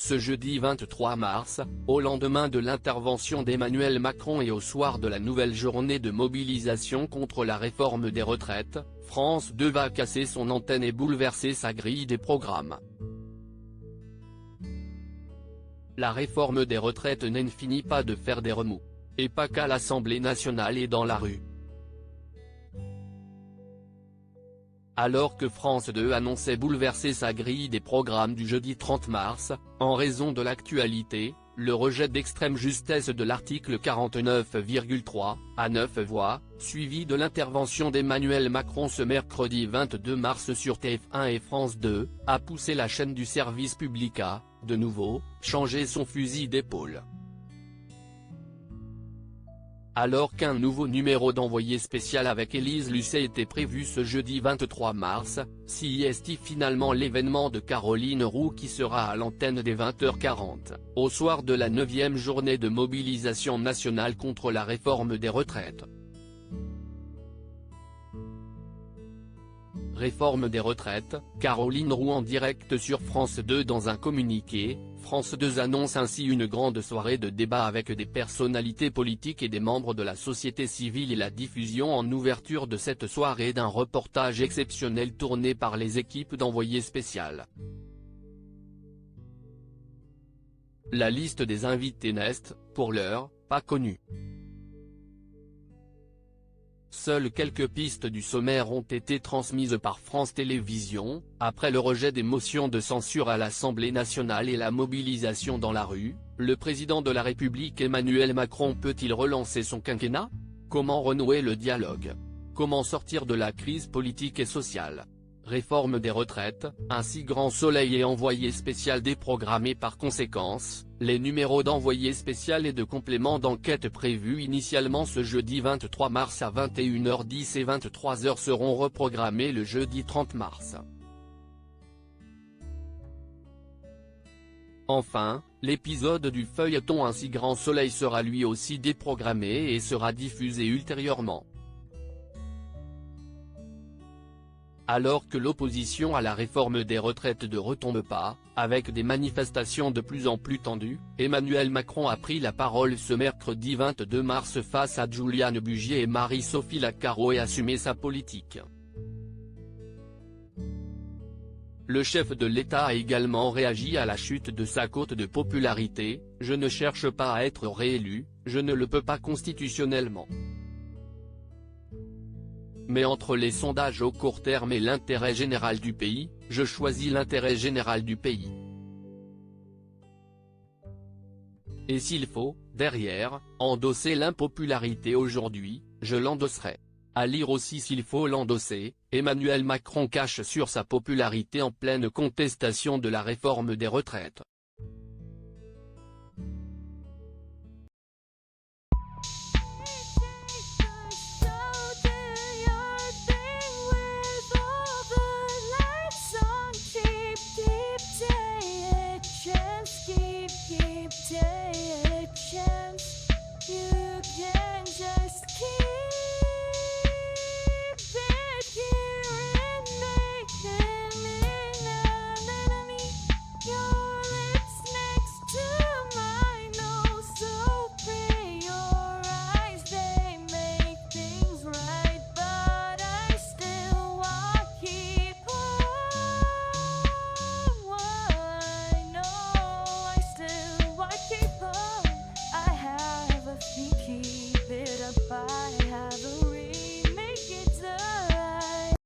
Ce jeudi 23 mars, au lendemain de l'intervention d'Emmanuel Macron et au soir de la nouvelle journée de mobilisation contre la réforme des retraites, France 2 va casser son antenne et bouleverser sa grille des programmes. La réforme des retraites n'en finit pas de faire des remous. Et pas qu'à l'Assemblée nationale et dans la rue. Alors que France 2 annonçait bouleverser sa grille des programmes du jeudi 30 mars, en raison de l'actualité, le rejet d'extrême justesse de l'article 49,3, à 9 voix, suivi de l'intervention d'Emmanuel Macron ce mercredi 22 mars sur TF1 et France 2, a poussé la chaîne du service public à, de nouveau, changer son fusil d'épaule. Alors qu'un nouveau numéro d'envoyé spécial avec Élise Lucet était prévu ce jeudi 23 mars, s'y est finalement l'événement de Caroline Roux qui sera à l'antenne dès 20h40, au soir de la 9e journée de mobilisation nationale contre la réforme des retraites. Réforme des retraites, Caroline Roux en direct sur France 2 dans un communiqué. France 2 annonce ainsi une grande soirée de débat avec des personnalités politiques et des membres de la société civile et la diffusion en ouverture de cette soirée d'un reportage exceptionnel tourné par les équipes d'envoyés spécial. La liste des invités n'est, pour l'heure, pas connue. Seules quelques pistes du sommaire ont été transmises par France Télévisions, après le rejet des motions de censure à l'Assemblée nationale et la mobilisation dans la rue. Le président de la République Emmanuel Macron peut-il relancer son quinquennat? Comment renouer le dialogue? Comment sortir de la crise politique et sociale? Réforme des retraites, ainsi Grand Soleil et envoyé spécial déprogrammé par conséquence, les numéros d'envoyé spécial et de complément d'enquête prévus initialement ce jeudi 23 mars à 21h10 et 23h seront reprogrammés le jeudi 30 mars. Enfin, l'épisode du feuilleton ainsi Grand Soleil sera lui aussi déprogrammé et sera diffusé ultérieurement. Alors que l'opposition à la réforme des retraites ne retombe pas, avec des manifestations de plus en plus tendues, Emmanuel Macron a pris la parole ce mercredi 22 mars face à Juliane Bugier et Marie-Sophie Lacaro et assumé sa politique. Le chef de l'État a également réagi à la chute de sa cote de popularité. « Je ne cherche pas à être réélu, je ne le peux pas constitutionnellement. Mais entre les sondages au court terme et l'intérêt général du pays, je choisis l'intérêt général du pays. Et s'il faut, derrière, endosser l'impopularité aujourd'hui, je l'endosserai. » À lire aussi s'il faut l'endosser, Emmanuel Macron cache sur sa popularité en pleine contestation de la réforme des retraites. Keep it up.